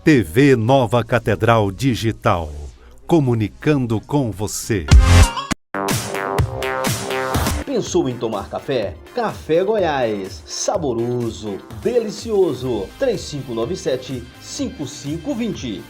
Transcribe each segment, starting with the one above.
TV Nova Catedral Digital, comunicando com você. Pensou em tomar café? Café Goiás, saboroso, delicioso. 3597-5520.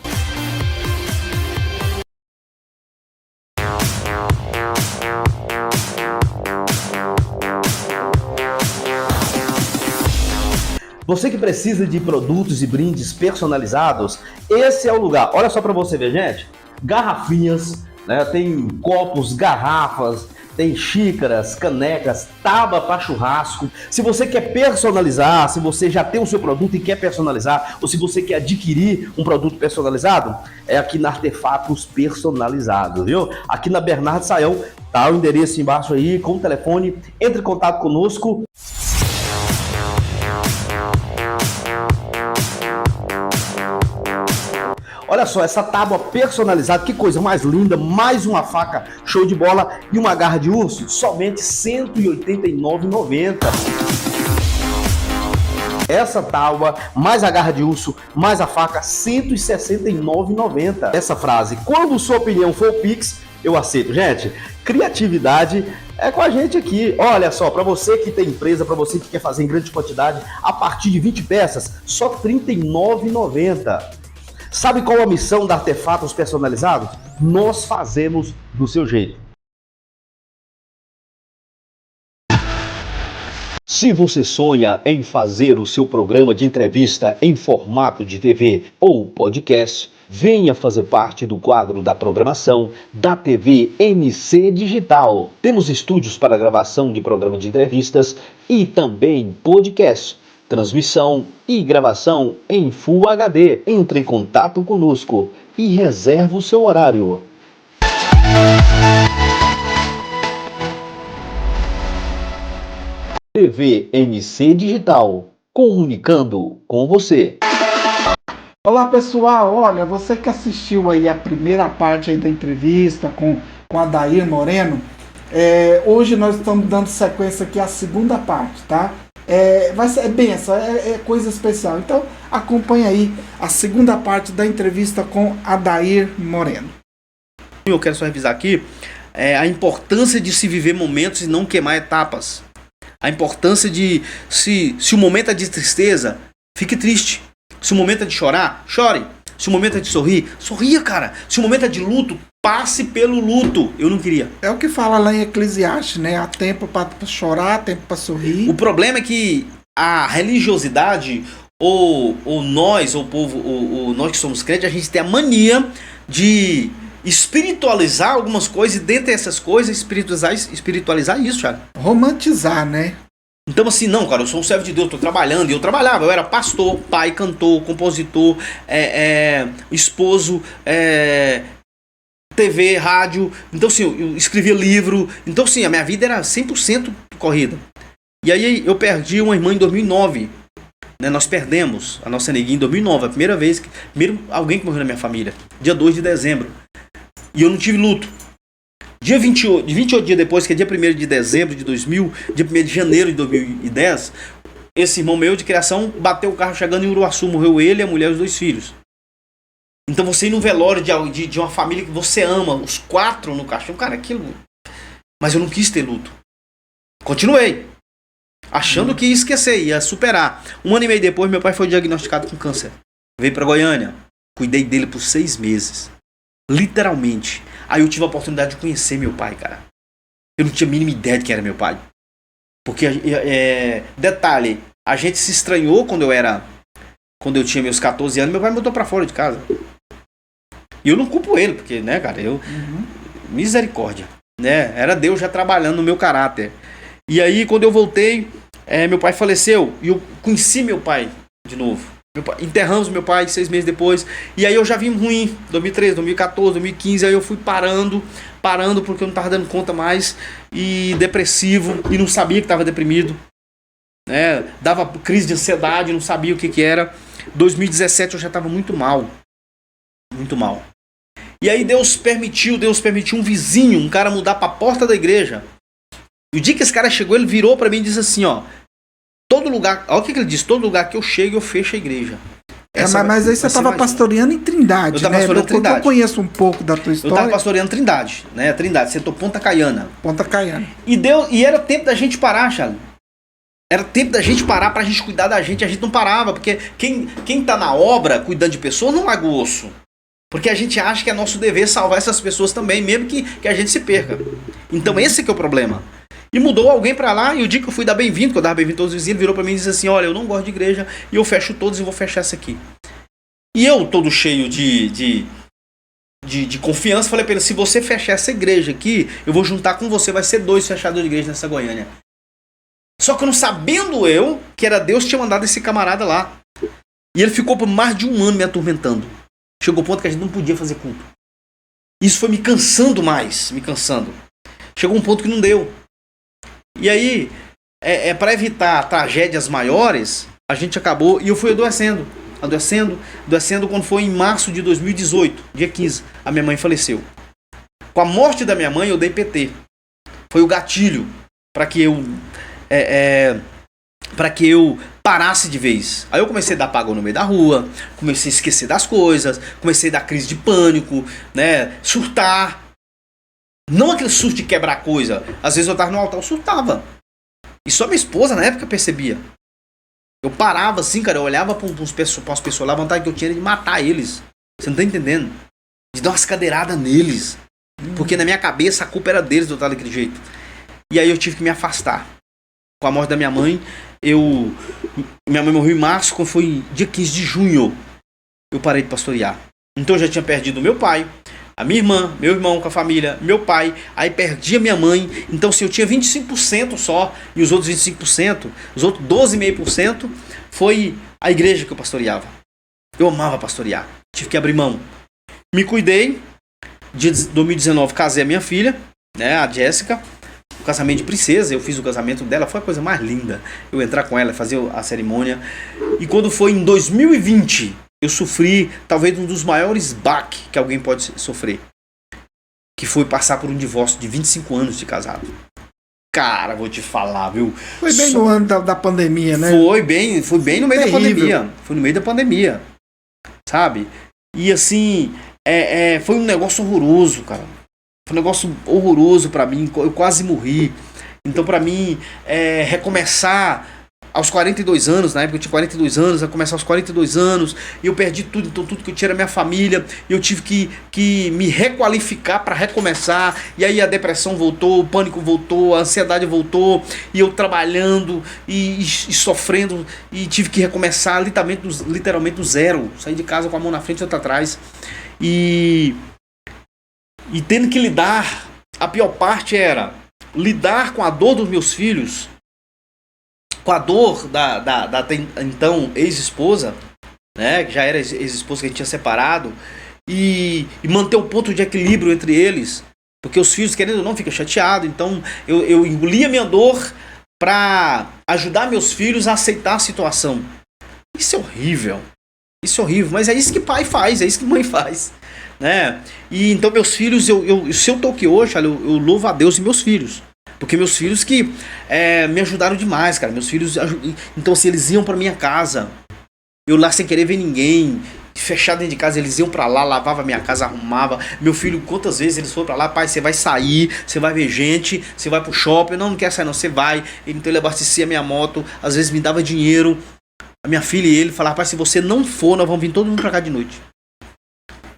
Você que precisa de produtos e brindes personalizados, esse é o lugar. Olha só para você ver, gente. Garrafinhas, né? Tem copos, garrafas, tem xícaras, canecas, tábua para churrasco. Se você quer personalizar, se você já tem o seu produto e quer personalizar, ou se você quer adquirir um produto personalizado, é aqui na Artefatos Personalizados, viu? Aqui na Bernardo Saião, tá o endereço embaixo aí, com o telefone. Entre em contato conosco. Olha só, essa tábua personalizada, que coisa mais linda, mais uma faca show de bola e uma garra de urso, somente R$ 189,90. Essa tábua, mais a garra de urso, mais a faca, R$ 169,90. Essa frase, quando sua opinião for o Pix, eu aceito. Gente, criatividade é com a gente aqui. Olha só, para você que tem empresa, para você que quer fazer em grande quantidade, a partir de 20 peças, só R$ 39,90. Sabe qual a missão da Artefatos Personalizados? Nós fazemos do seu jeito. Se você sonha em fazer o seu programa de entrevista em formato de TV ou podcast, venha fazer parte do quadro da programação da TV MC Digital. Temos estúdios para gravação de programa de entrevistas e também podcast. Transmissão e gravação em Full HD. Entre em contato conosco e reserve o seu horário. TV MC Digital, comunicando com você. Olá pessoal, olha, você que assistiu aí a primeira parte aí da entrevista com Adair Moreno, hoje nós estamos dando sequência aqui à segunda parte, tá? Vai ser benção, é coisa especial. Então acompanha aí a segunda parte da entrevista com Adair Moreno. Eu quero só revisar aqui a importância de se viver momentos e não queimar etapas. A importância de, se o momento é de tristeza, fique triste. Se o momento é de chorar, chore. Se o momento é de sorrir, sorria, cara. Se o momento é de luto, passe pelo luto. Eu não queria. É o que fala lá em Eclesiastes, né? Há tempo para chorar, há tempo para sorrir. O problema é que a religiosidade, ou nós, ou o povo, ou nós que somos crentes, a gente tem a mania de espiritualizar algumas coisas, e dentre essas coisas, espiritualizar isso, Thiago. Romantizar, né? Então assim, não, cara, eu sou um servo de Deus, tô trabalhando, e eu trabalhava, eu era pastor, pai, cantor, compositor, esposo, TV, rádio, então assim, eu escrevia livro, então assim, a minha vida era 100% corrida. E aí eu perdi uma irmã em 2009, né, nós perdemos a nossa neguinha em 2009, a primeira vez, primeiro alguém que morreu na minha família, dia 2 de dezembro, e eu não tive luto. Dia 28 dias depois, que é dia 1º de dezembro de 2000, dia 1º de janeiro de 2010, esse irmão meu de criação bateu o carro chegando em Uruaçu, morreu ele, a mulher e os 2 filhos. Então você ir num velório de uma família que você ama, os 4 no caixão, cara, aquilo... Mas eu não quis ter luto. Continuei, achando que ia esquecer, ia superar. 1 ano e meio depois, meu pai foi diagnosticado com câncer. Veio pra Goiânia, cuidei dele por 6 meses. Literalmente. Aí eu tive a oportunidade de conhecer meu pai, cara. Eu não tinha a mínima ideia de quem era meu pai. Porque, detalhe, a gente se estranhou quando eu tinha meus 14 anos, meu pai me botou pra fora de casa. E eu não culpo ele, porque, né, cara, misericórdia, né? Era Deus já trabalhando no meu caráter. E aí, quando eu voltei, meu pai faleceu, e eu conheci meu pai de novo. Enterramos meu pai 6 meses depois. E aí eu já vim ruim, 2013, 2014, 2015. Aí eu fui parando porque eu não tava dando conta mais. E depressivo, e não sabia que tava deprimido, né? Dava crise de ansiedade, não sabia o que era. 2017 eu já tava muito mal. Muito mal. E aí Deus permitiu um vizinho, um cara mudar pra porta da igreja. E o dia que esse cara chegou, ele virou pra mim e disse assim, ó: todo lugar, olha o que ele disse: todo lugar que eu chego, eu fecho a igreja. Mas aí você estava pastoreando em Trindade, eu estava pastoreando em Trindade. Eu conheço um pouco da tua história. Eu estava pastoreando Trindade, né? Trindade, setor Ponta Caiana. Ponta Caiana. E era tempo da gente parar, Charlie. Era tempo da gente parar pra gente cuidar da gente. A gente não parava, porque quem tá na obra cuidando de pessoas não larga o osso. Porque a gente acha que é nosso dever salvar essas pessoas também, mesmo que a gente se perca. Então esse que é o problema. E mudou alguém pra lá, e o dia que eu fui dar bem-vindo, que eu dava bem-vindo a todos os vizinhos, ele virou pra mim e disse assim, olha, eu não gosto de igreja, e eu fecho todos e vou fechar essa aqui. E eu, todo cheio de confiança, falei pra ele, se você fechar essa igreja aqui, eu vou juntar com você, vai ser 2 fechadores de igreja nessa Goiânia. Só que eu não sabendo eu, que era Deus que tinha mandado esse camarada lá. E ele ficou por mais de 1 ano me atormentando. Chegou ao ponto que a gente não podia fazer culto. Isso foi me cansando mais, me cansando. Chegou um ponto que não deu. E aí, para evitar tragédias maiores, a gente acabou, e eu fui adoecendo, quando foi em março de 2018, dia 15, a minha mãe faleceu. Com a morte da minha mãe, eu dei PT. Foi o gatilho para que eu parasse de vez. Aí eu comecei a dar apagão no meio da rua, comecei a esquecer das coisas, comecei a dar crise de pânico, né, surtar. Não aquele surto de quebrar coisa. Às vezes eu tava no altar, eu surtava. E só minha esposa na época percebia. Eu parava assim, cara, eu olhava para as pessoas lá, a vontade que eu tinha era de matar eles. Você não tá entendendo? De dar umas cadeiradas neles. Porque na minha cabeça a culpa era deles de eu estar daquele jeito. E aí eu tive que me afastar. Com a morte da minha mãe, minha mãe morreu em março, quando foi dia 15 de junho, eu parei de pastorear. Então eu já tinha perdido meu pai, a minha irmã, meu irmão com a família, meu pai, aí perdi a minha mãe. Então se eu tinha 25% só, e os outros 25%, os outros 12,5% foi a igreja que eu pastoreava. Eu amava pastorear, tive que abrir mão. Me cuidei, dia 2019 casei a minha filha, né, a Jéssica. Casamento de princesa, eu fiz o casamento dela, foi a coisa mais linda. Eu entrar com ela, fazer a cerimônia. E quando foi em 2020, eu sofri talvez um dos maiores baques que alguém pode sofrer. Que foi passar por um divórcio de 25 anos de casado. Cara, vou te falar, viu? Foi bem no ano da pandemia, né? Foi bem no meio da pandemia. Foi no meio da pandemia. Sabe? E assim, foi um negócio horroroso, cara. Foi um negócio horroroso pra mim, eu quase morri. Então pra mim, recomeçar aos 42 anos, na época eu tinha 42 anos, recomeçar aos 42 anos, e eu perdi tudo, então tudo que eu tinha era minha família, e eu tive que me requalificar pra recomeçar, e aí a depressão voltou, o pânico voltou, a ansiedade voltou, e eu trabalhando e sofrendo, e tive que recomeçar literalmente do zero, sair de casa com a mão na frente e outra atrás, e tendo que lidar, a pior parte era lidar com a dor dos meus filhos, com a dor da então ex-esposa, né, que já era ex-esposa que a gente tinha separado, e manter o ponto de equilíbrio entre eles, porque os filhos, querendo ou não, ficam chateados. Então eu engolia minha dor para ajudar meus filhos a aceitar a situação. Isso é horrível, mas é isso que pai faz, é isso que mãe faz, né? E então meus filhos, se eu tô aqui hoje, eu louvo a Deus e meus filhos, porque meus filhos que me ajudaram demais, cara. Meus filhos, então assim, eles iam pra minha casa, eu lá sem querer ver ninguém, fechado dentro de casa, eles iam pra lá, lavava minha casa, arrumava. Meu filho, quantas vezes eles foram pra lá, pai, você vai sair, você vai ver gente, você vai pro shopping, não quer sair não, você vai. Então ele abastecia a minha moto, às vezes me dava dinheiro. A minha filha e ele falavam, pai, se você não for, nós vamos vir todo mundo pra cá de noite.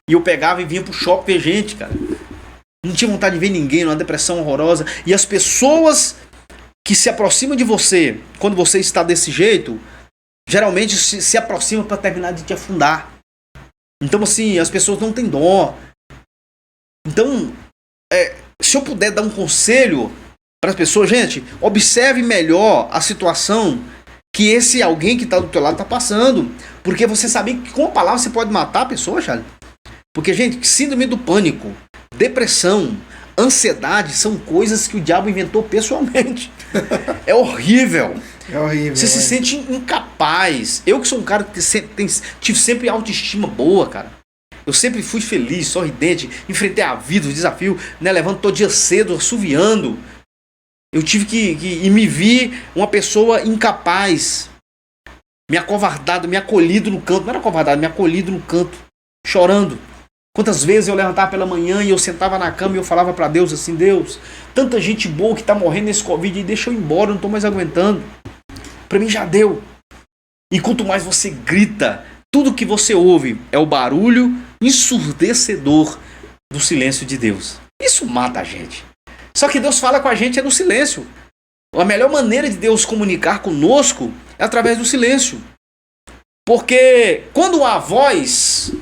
E eu pegava e vinha pro shopping ver gente, cara. Não tinha vontade de ver ninguém, uma depressão horrorosa. E as pessoas que se aproximam de você, quando você está desse jeito, geralmente se aproximam para terminar de te afundar. Então assim, as pessoas não têm dó. Então, se eu puder dar um conselho para as pessoas, gente, observe melhor a situação que esse alguém que está do teu lado está passando. Porque você sabe que com a palavra você pode matar a pessoa, Charlie. Porque, gente, síndrome do pânico, depressão, ansiedade são coisas que o diabo inventou pessoalmente. É horrível. É horrível. Você se sente incapaz. Eu que sou um cara que tive sempre autoestima boa, cara. Eu sempre fui feliz, sorridente, enfrentei a vida, os desafios, né, levanto todo dia cedo, assoviando. Eu tive que me vi uma pessoa incapaz. me acovardado, me acolhido no canto. Não era acovardado, me acolhido no canto, chorando. Quantas vezes eu levantava pela manhã e eu sentava na cama e eu falava para Deus assim: Deus, tanta gente boa que tá morrendo nesse Covid, deixa eu ir embora, eu não tô mais aguentando. Para mim já deu. E quanto mais você grita, tudo que você ouve é o barulho ensurdecedor do silêncio de Deus. Isso mata a gente. Só que Deus fala com a gente é no silêncio. A melhor maneira de Deus comunicar conosco é através do silêncio. Porque quando há voz,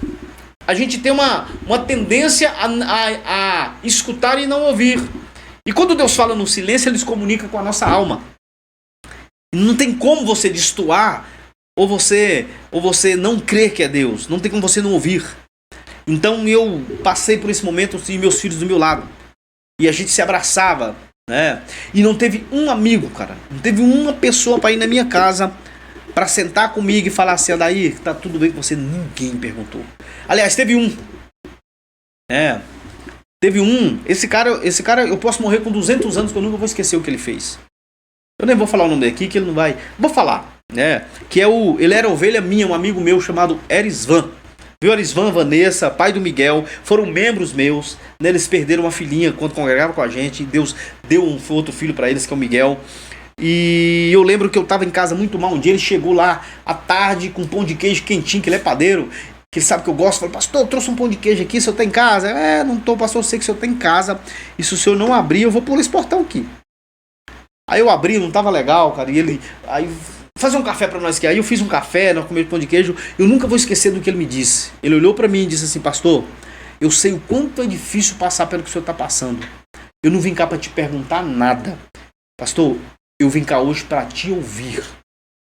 a gente tem uma tendência a escutar e não ouvir. E quando Deus fala no silêncio, Ele se comunica com a nossa alma. Não tem como você destoar ou você não crer que é Deus. Não tem como você não ouvir. Então eu passei por esse momento e meus filhos do meu lado. E a gente se abraçava, né? E não teve um amigo, cara. Não teve uma pessoa para ir na minha casa para sentar comigo e falar assim: Adair, tá tudo bem com você? Ninguém perguntou. Aliás, teve um. Teve um. Esse cara eu posso morrer com 200 anos que eu nunca vou esquecer o que ele fez. Eu nem vou falar o nome dele aqui que ele não vai. Vou falar, né? Que ele era ovelha minha, um amigo meu chamado Erisvan. Viu, Erisvan, Vanessa, pai do Miguel, foram membros meus, né? Eles perderam uma filhinha quando congregavam com a gente. Deus deu um outro filho para eles, que é o Miguel. E eu lembro que eu estava em casa muito mal um dia. Ele chegou lá à tarde com pão de queijo quentinho, que ele é padeiro, que ele sabe que eu gosto. Falei: pastor, eu trouxe um pão de queijo aqui, o senhor tá em casa? Não tô, pastor, eu sei que o senhor tá em casa. E se o senhor não abrir, eu vou pular esse portão aqui. Aí eu abri, não tava legal, cara. E ele... Aí, fazer um café pra nós aqui. Aí eu fiz um café, nós comemos pão de queijo. Eu nunca vou esquecer do que ele me disse. Ele olhou pra mim e disse assim: pastor, eu sei o quanto é difícil passar pelo que o senhor tá passando. Eu não vim cá pra te perguntar nada. Pastor, eu vim cá hoje pra te ouvir.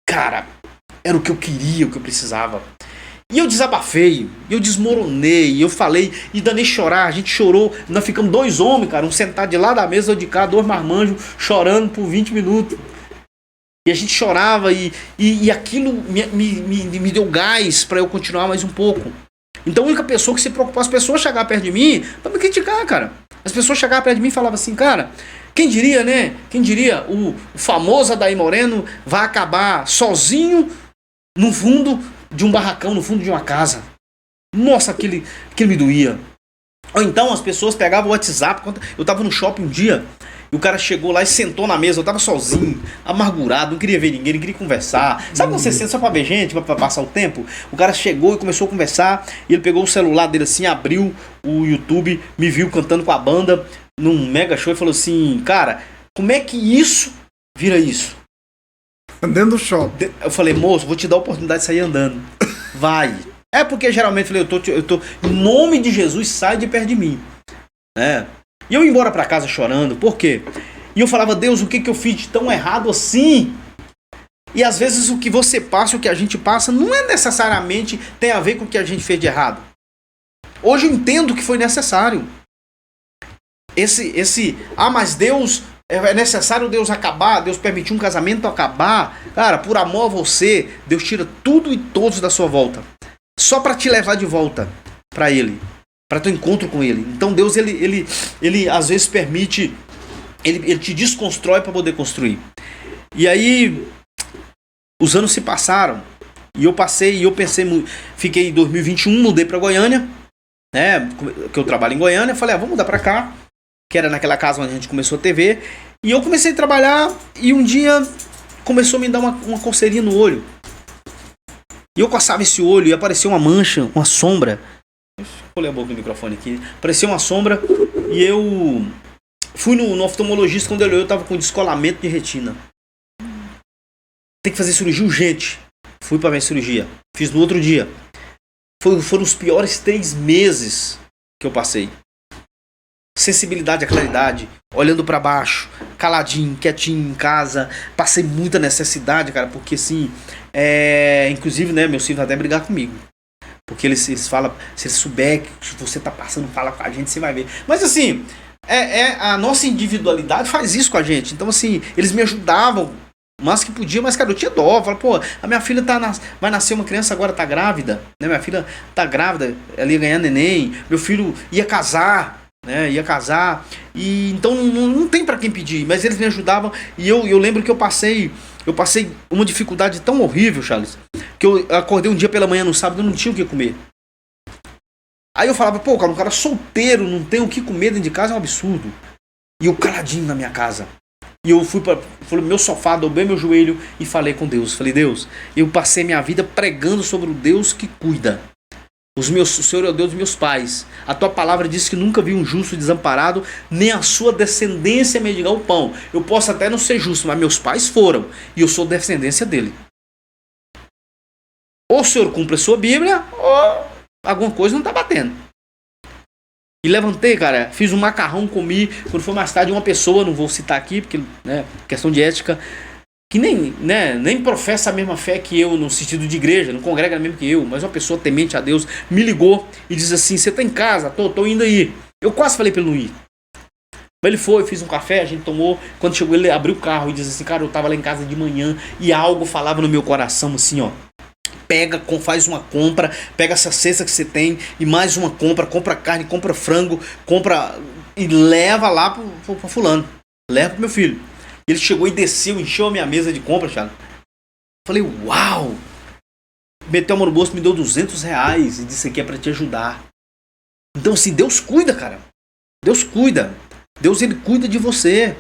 Cara, era o que eu queria, o que eu precisava. E eu desabafei, eu desmoronei, eu falei e danei chorar. A gente chorou, nós ficamos 2 homens, cara, um sentado de lá da mesa ou de cá, 2 marmanjos chorando por 20 minutos. E a gente chorava e aquilo me deu gás para eu continuar mais um pouco. Então a única pessoa que se preocupou, as pessoas chegavam perto de mim para me criticar, cara. As pessoas chegavam perto de mim e falavam assim: cara, quem diria, né? Quem diria o famoso Adair Moreno vai acabar sozinho no fundo de um barracão, no fundo de uma casa. Nossa, aquele me doía. Ou então as pessoas pegavam o WhatsApp. Eu tava no shopping um dia e o cara chegou lá e sentou na mesa. Eu tava sozinho, amargurado, não queria ver ninguém, não queria conversar. Sabe quando você senta só pra ver gente, pra passar o tempo? O cara chegou e começou a conversar. E ele pegou o celular dele assim, abriu o YouTube, me viu cantando com a banda num mega show e falou assim: cara, como é que isso vira isso? Dentro do shopping. Eu falei: moço, vou te dar a oportunidade de sair andando. Vai. É porque geralmente eu falei: eu tô em nome de Jesus, sai de perto de mim. Né? E eu ia embora pra casa chorando. Por quê? E eu falava: Deus, o que eu fiz de tão errado assim? E às vezes o que você passa, o que a gente passa, não é necessariamente tem a ver com o que a gente fez de errado. Hoje eu entendo que foi necessário. Mas Deus... É necessário Deus acabar, Deus permitir um casamento acabar. Cara, por amor a você, Deus tira tudo e todos da sua volta, só para te levar de volta para Ele, para teu encontro com Ele. Então Deus, ele às vezes permite, ele te desconstrói para poder construir. E aí os anos se passaram e eu pensei, fiquei em 2021, mudei para Goiânia, né? Que eu trabalho em Goiânia. Falei: vou mudar para cá, que era naquela casa onde a gente começou a TV. E eu comecei a trabalhar e um dia começou a me dar uma coceirinha no olho. E eu coçava esse olho e apareceu uma mancha, uma sombra. Deixa eu olhar a boca do microfone aqui. Apareceu uma sombra e eu fui no oftalmologista. Quando ele olhou, eu tava com descolamento de retina. Tem que fazer cirurgia urgente. Fui pra minha cirurgia. Fiz no outro dia. Foram os piores 3 meses que eu passei. Sensibilidade à claridade, olhando pra baixo, caladinho, quietinho em casa. Passei muita necessidade, cara, porque assim, inclusive, né, meus filhos vão até brigar comigo, porque eles falam: se eles souber que você tá passando, fala com a gente, você vai ver. Mas assim, a nossa individualidade faz isso com a gente. Então assim, eles me ajudavam mas que podia, mas cara, eu tinha dó. Eu falei: pô, a minha filha vai nascer uma criança, agora tá grávida, né? Minha filha tá grávida, ela ia ganhar neném, meu filho ia casar, né? Ia casar. E então não tem pra quem pedir, mas eles me ajudavam. E eu lembro que eu passei eu passei uma dificuldade tão horrível, Charles, que eu acordei um dia pela manhã no sábado e não tinha o que comer. Aí eu falava, pô, cara, um cara solteiro, não tem o que comer dentro de casa, é um absurdo. E eu caladinho na minha casa. E eu fui no meu sofá, dobrei meu joelho e falei com Deus. Falei, Deus, eu passei minha vida pregando sobre o Deus que cuida. O Senhor é o Deus dos meus pais. A tua palavra diz que nunca vi um justo desamparado, nem a sua descendência mendigar o pão. Eu posso até não ser justo, mas meus pais foram. E eu sou descendência dele. Ou o Senhor cumpre a sua Bíblia, ou alguma coisa não está batendo. E levantei, cara, fiz um macarrão, comi. Quando foi mais tarde, uma pessoa, não vou citar aqui, porque, né, questão de ética, que nem professa a mesma fé que eu, no sentido de igreja, não congrega mesmo que eu, mas uma pessoa temente a Deus, me ligou e disse assim, você tá em casa? Tô indo aí. Eu quase falei pra ele não ir. Mas ele foi, fiz um café, a gente tomou. Quando chegou, ele abriu o carro e disse assim, cara, eu tava lá em casa de manhã e algo falava no meu coração assim, ó. Faz uma compra, pega essa cesta que você tem e mais uma compra carne, compra frango, compra e leva lá pro fulano, leva pro meu filho. Ele chegou e desceu, encheu a minha mesa de compra, Thiago. Falei, uau! Meteu a mão no bolso, me deu R$200 e disse que é pra te ajudar. Então assim, Deus cuida, cara. Deus cuida. Deus, ele cuida de você.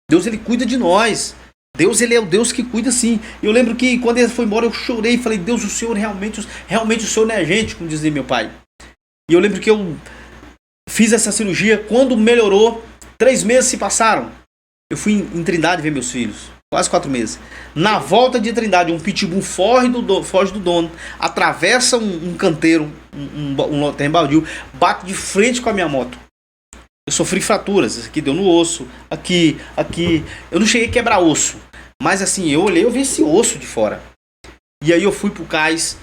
Deus, ele cuida de nós. Deus, ele é o Deus que cuida sim. Eu lembro que quando ele foi embora eu chorei e falei, Deus, o Senhor realmente o Senhor não é gente, como dizia meu pai. E eu lembro que eu fiz essa cirurgia, quando melhorou, 3 meses se passaram. Eu fui em Trindade ver meus filhos, quase 4 meses. Na volta de Trindade, um pitbull foge do dono, atravessa um canteiro, um terreno baldio, bate de frente com a minha moto. Eu sofri fraturas, esse aqui deu no osso, aqui. Eu não cheguei a quebrar osso, mas assim, eu olhei, eu vi esse osso de fora. E aí eu fui pro cais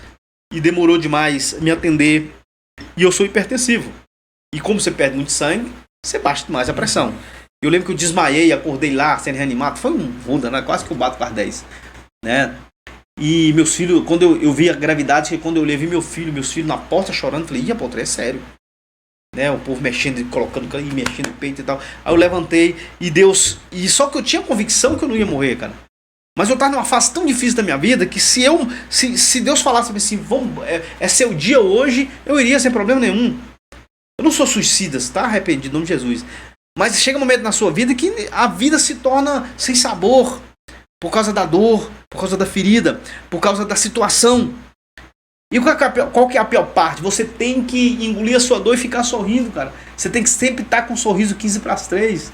e demorou demais me atender. E eu sou hipertensivo. E como você perde muito sangue, você baixa demais a pressão. Eu lembro que eu desmaiei, acordei lá, sendo reanimado. Foi um ruda, né? Quase que eu bato com as 10. Né? E meus filhos, quando eu vi a gravidade, quando eu levei meus filhos na porta chorando, falei, ih, Apóstolo, é sério. Né, o povo mexendo, colocando e mexendo o peito e tal. Aí eu levantei e Deus. E só que eu tinha convicção que eu não ia morrer, cara. Mas eu tava numa fase tão difícil da minha vida que se Deus falasse assim, é seu dia hoje, eu iria sem problema nenhum. Eu não sou suicida, tá arrependido, em nome de Jesus. Mas chega um momento na sua vida que a vida se torna sem sabor. Por causa da dor, por causa da ferida, por causa da situação. E qual que é a pior parte? Você tem que engolir a sua dor e ficar sorrindo, cara. Você tem que sempre estar com um sorriso 15 para as 3.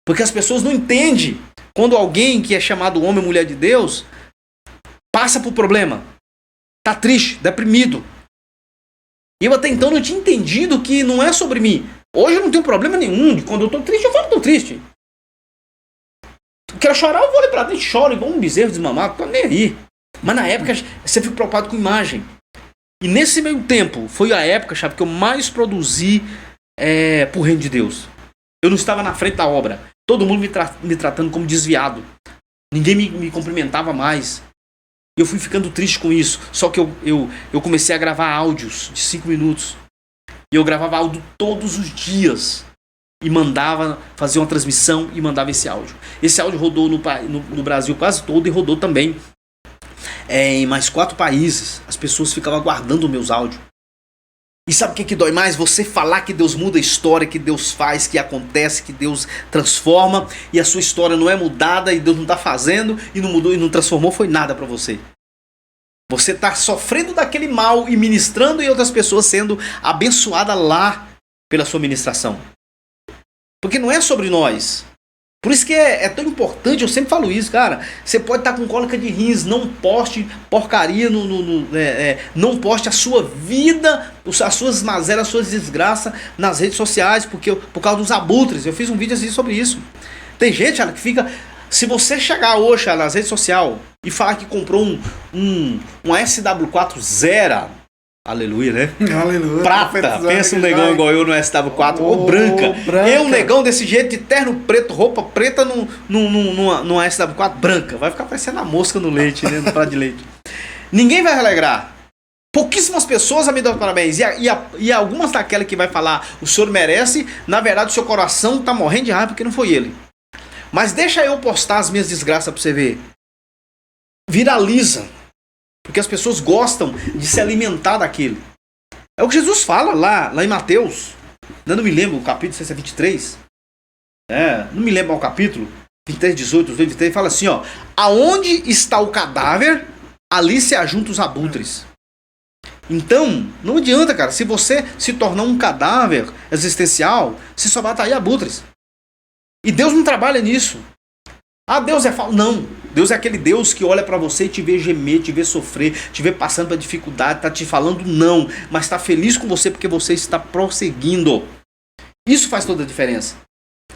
Porque as pessoas não entendem quando alguém que é chamado homem ou mulher de Deus passa por problema. Tá triste, deprimido. E eu até então não tinha entendido que não é sobre mim. Hoje eu não tenho problema nenhum. Quando eu tô triste, eu falo que tô triste. Eu quero chorar, eu vou ali pra dentro e choro igual um bezerro desmamado. Tô nem aí. Mas na época você fica preocupado com imagem. E nesse meio tempo foi a época, chave, que eu mais produzi pro reino de Deus. Eu não estava na frente da obra. Todo mundo me tratando como desviado. Ninguém me cumprimentava mais. E eu fui ficando triste com isso. Só que eu comecei a gravar áudios de 5 minutos. E eu gravava áudio todos os dias. E mandava, fazia uma transmissão e mandava esse áudio. Esse áudio rodou no Brasil quase todo e rodou também em mais 4 países. As pessoas ficavam aguardando meus áudios. E sabe o que dói mais? Você falar que Deus muda a história, que Deus faz, que acontece, que Deus transforma, e a sua história não é mudada, e Deus não está fazendo, e não mudou, e não transformou, foi nada para você. Você está sofrendo daquele mal e ministrando, e outras pessoas sendo abençoadas lá pela sua ministração. Porque não é sobre nós. Por isso que é tão importante, eu sempre falo isso, cara. Você pode estar com cólica de rins, não poste porcaria, não poste a sua vida, as suas mazelas, as suas desgraças nas redes sociais, por causa dos abutres. Eu fiz um vídeo assim sobre isso. Tem gente, cara, que fica... Se você chegar hoje, cara, nas redes sociais e falar que comprou um SW4 Zero, aleluia, né? Aleluia. Prata, pensa um negão igual eu no SW4, ou branca. Eu, negão desse jeito, de terno preto, roupa preta no SW4 branca. Vai ficar parecendo a mosca no leite, né? No prato de leite. Ninguém vai alegrar. Pouquíssimas pessoas me dão parabéns. E algumas daquelas que vai falar, o senhor merece, na verdade o seu coração tá morrendo de raiva porque não foi ele. Mas deixa eu postar as minhas desgraças pra você ver. viraliza. Porque as pessoas gostam de se alimentar daquilo. É o que Jesus fala lá em Mateus. Eu não me lembro o capítulo, não sei se é 23. Não me lembro o capítulo. 23, 18, 23, fala assim, ó. Aonde está o cadáver, ali se ajuntam os abutres. Então, não adianta, cara. Se você se tornar um cadáver existencial, você só vai atrair abutres. E Deus não trabalha nisso. Ah, Deus é falso. Não. Deus é aquele Deus que olha pra você e te vê gemer, te vê sofrer, te vê passando pra dificuldade, tá te falando não, mas tá feliz com você porque você está prosseguindo. Isso faz toda a diferença.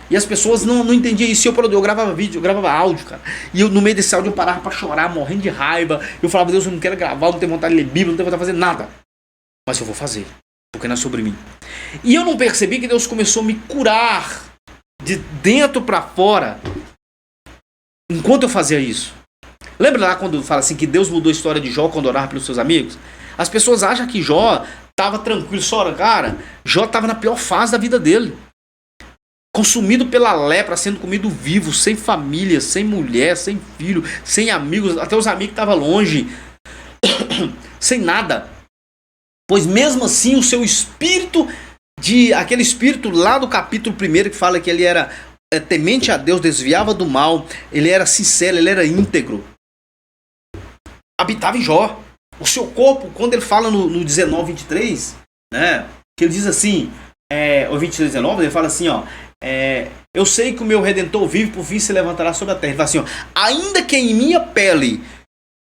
E as pessoas não entendiam isso. Eu gravava vídeo, eu gravava áudio, cara. E eu, no meio desse áudio, eu parava pra chorar, morrendo de raiva. Eu falava, Deus, eu não quero gravar, eu não tenho vontade de ler Bíblia, não tenho vontade de fazer nada. Mas eu vou fazer, porque não é sobre mim. E eu não percebi que Deus começou a me curar de dentro pra fora enquanto eu fazia isso. Lembra lá quando fala assim que Deus mudou a história de Jó quando orava pelos seus amigos? As pessoas acham que Jó estava tranquilo, só cara. Jó estava na pior fase da vida dele. Consumido pela lepra, sendo comido vivo, sem família, sem mulher, sem filho, sem amigos, até os amigos estavam longe, sem nada. Pois mesmo assim o seu espírito, aquele espírito lá do capítulo 1 que fala que ele era temente a Deus, desviava do mal, ele era sincero, ele era íntegro, habitava em Jó. O seu corpo, quando ele fala no 19, 23, né, que ele diz assim, o 23, 19, ele fala assim, ó, eu sei que o meu Redentor vive, por fim se levantará sobre a terra. Ele fala assim, ó, ainda que em minha pele,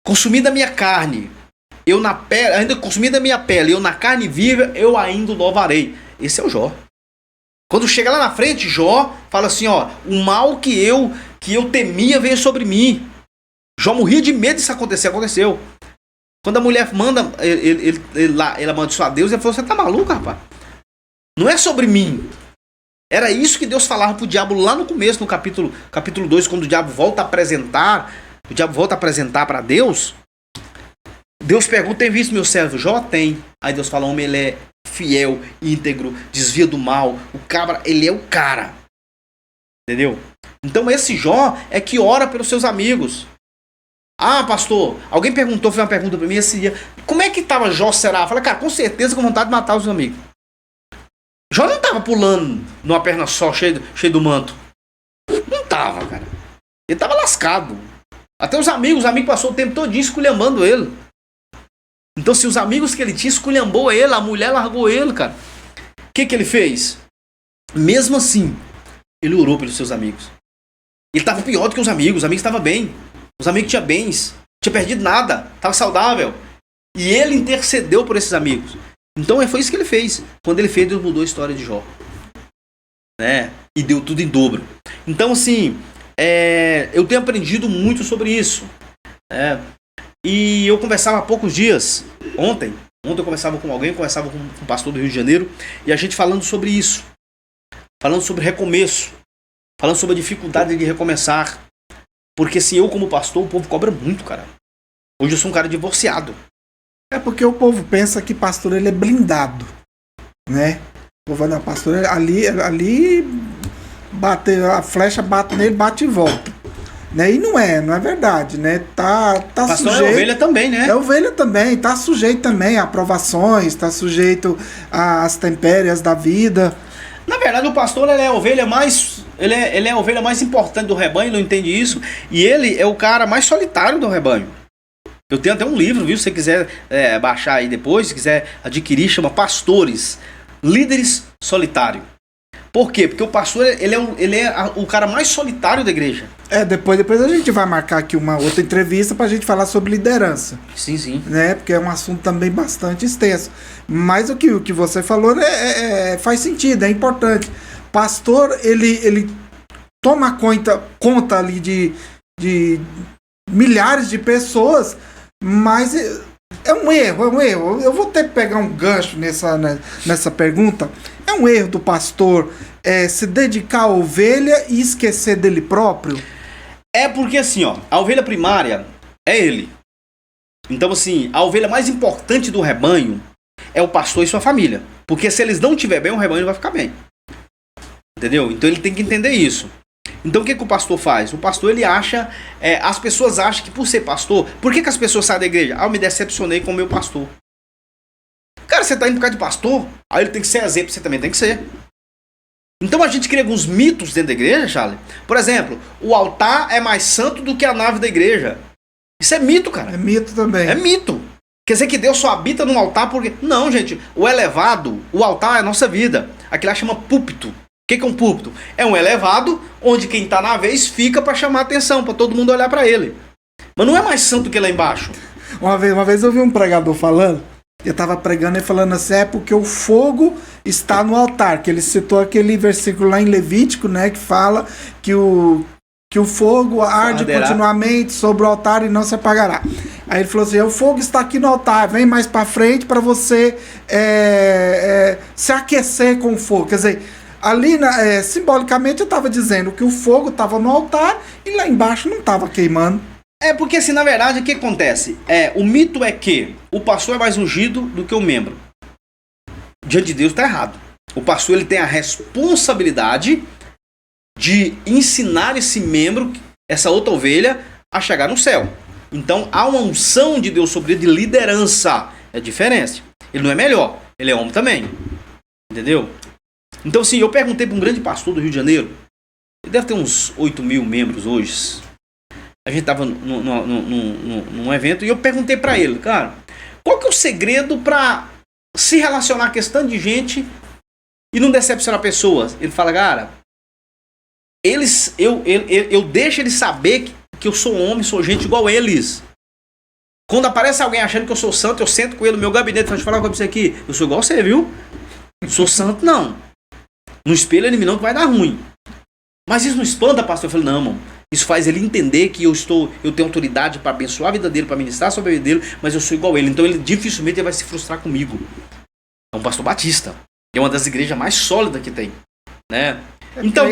consumida a minha carne, ainda consumida a minha pele, eu na carne viva, eu ainda o louvarei. Esse é o Jó. Quando chega lá na frente, Jó fala assim, ó, o mal que eu temia veio sobre mim. Jó morria de medo disso acontecer, aconteceu. Quando a mulher manda ele amaldiçoar a Deus, ele falou, você tá maluco, rapaz? Não é sobre mim. Era isso que Deus falava pro diabo lá no começo, no capítulo 2, quando o diabo volta a apresentar para Deus. Deus pergunta, tem visto meu servo Jó? Tem. Aí Deus fala, homem, ele é fiel, íntegro, desvia do mal. O cabra, ele é o cara. Entendeu? Então esse Jó é que ora pelos seus amigos. Ah, pastor, alguém fez uma pergunta pra mim esse dia. Como é que tava Jó, será? Eu falei, cara, com certeza com vontade de matar os amigos. Jó não tava pulando numa perna só, cheio do manto. Não tava, cara. Ele tava lascado. Até os amigos passaram o tempo todinho esculhambando ele. Então, se os amigos que ele tinha esculhambou ele, a mulher largou ele, cara. O que ele fez? Mesmo assim, ele orou pelos seus amigos. Ele estava pior do que os amigos estavam bem. Os amigos tinham bens, não tinha perdido nada, estava saudável. E ele intercedeu por esses amigos. Então, foi isso que ele fez. Quando ele fez, Deus mudou a história de Jó. Né? E deu tudo em dobro. Então, assim, eu tenho aprendido muito sobre isso. E eu conversava há poucos dias, ontem eu conversava com alguém, conversava com um pastor do Rio de Janeiro, e a gente falando sobre isso, falando sobre recomeço, falando sobre a dificuldade de recomeçar, porque assim, eu como pastor, o povo cobra muito, cara. Hoje eu sou um cara divorciado. É porque o povo pensa que pastor ele é blindado, né? O povo fala, não, pastor ali bate, a flecha bate nele, bate e volta. Né? E não é verdade, né? Tá pastor sujeito. É ovelha também, né? É ovelha também, tá sujeito também a provações, tá sujeito às tempéries da vida. Na verdade, o pastor ele é a ovelha mais importante do rebanho, não entende isso, e ele é o cara mais solitário do rebanho. Eu tenho até um livro, viu? Se você quiser baixar aí depois, se quiser adquirir, chama Pastores, Líderes Solitários. Por quê? Porque o pastor, ele é o cara mais solitário da igreja. Depois a gente vai marcar aqui uma outra entrevista pra gente falar sobre liderança. Sim. Né? Porque é um assunto também bastante extenso. Mas o que você falou faz sentido, é importante. Pastor, ele toma conta ali de milhares de pessoas, mas é um erro. Eu vou ter que pegar um gancho nessa pergunta. É um erro do pastor se dedicar à ovelha e esquecer dele próprio? É porque assim, ó, a ovelha primária é ele. Então assim, a ovelha mais importante do rebanho é o pastor e sua família. Porque se eles não estiverem bem, o rebanho não vai ficar bem. Entendeu? Então ele tem que entender isso. Então o que o pastor faz? O pastor ele acha, as pessoas acham que por ser pastor, por que as pessoas saem da igreja? Eu me decepcionei com o meu pastor. Cara, você tá indo por causa de pastor? Aí ele tem que ser exemplo, você também tem que ser. Então a gente cria alguns mitos dentro da igreja, Charlie. Por exemplo, o altar é mais santo do que a nave da igreja. Isso é mito, cara. É mito também. É mito. Quer dizer que Deus só habita no altar porque... Não, gente. O elevado, o altar é a nossa vida. Aquilo lá chama púlpito. O que é um púlpito? É um elevado onde quem está na vez fica para chamar atenção, para todo mundo olhar para ele. Mas não é mais santo que lá embaixo. Uma vez eu vi um pregador falando, eu estava pregando e falando assim, é porque o fogo está no altar, que ele citou aquele versículo lá em Levítico, né, que fala que o fogo arde continuamente sobre o altar e não se apagará. Aí ele falou assim, o fogo está aqui no altar, vem mais para frente para você se aquecer com o fogo. Quer dizer, ali simbolicamente eu estava dizendo que o fogo estava no altar e lá embaixo não estava queimando. Porque assim, na verdade, o que acontece? O mito é que o pastor é mais ungido do que o membro. Diante de Deus está errado. O pastor ele tem a responsabilidade de ensinar esse membro, essa outra ovelha, a chegar no céu. Então há uma unção de Deus sobre ele de liderança. É diferente. Ele não é melhor, ele é homem também. Entendeu? Então assim, eu perguntei para um grande pastor do Rio de Janeiro, ele deve ter uns 8.000 membros hoje. A gente estava num evento e eu perguntei para ele, cara, qual que é o segredo para se relacionar com questão de gente e não decepcionar pessoas? Ele fala, cara, eu deixo eles saber que eu sou homem, sou gente igual eles. Quando aparece alguém achando que eu sou santo, eu sento com ele no meu gabinete e falo, falar com você aqui, eu sou igual você, viu? Não sou santo, não. No espelho ele não que vai dar ruim. Mas isso não espanta, pastor? Eu falei, não, mano. Isso faz ele entender que eu tenho autoridade para abençoar a vida dele, para ministrar sobre a vida dele, mas eu sou igual a ele. Então ele dificilmente vai se frustrar comigo. É um pastor batista. É uma das igrejas mais sólidas que tem, né? Então,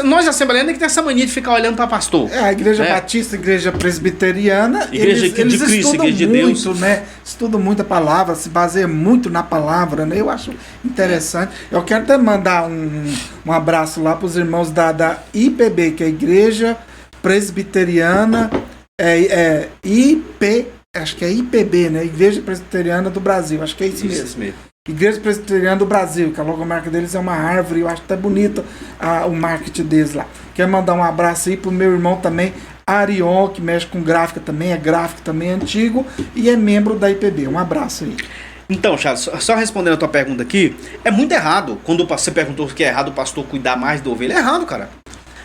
nós assembleanos que tem essa mania de ficar olhando para pastor. A igreja batista, a igreja presbiteriana, igreja eles de Cristo, estudam igreja de muito, Deus, né? Estudam muito a palavra, se baseia muito na palavra, né? Eu acho interessante. Eu quero até mandar um abraço lá para os irmãos da IPB, que é a Igreja Presbiteriana, acho que é IPB, né? Igreja Presbiteriana do Brasil, acho que é isso mesmo. Igreja Presbiteriana do Brasil, que a logomarca deles é uma árvore, eu acho até bonito o marketing deles lá. Quero mandar um abraço aí pro meu irmão também, Arion, que mexe com gráfica também, é gráfico também, antigo, e é membro da IPB. Um abraço aí. Então, Charles, só respondendo a tua pergunta aqui, é muito errado, quando você perguntou que é errado o pastor cuidar mais da ovelha, é errado, cara.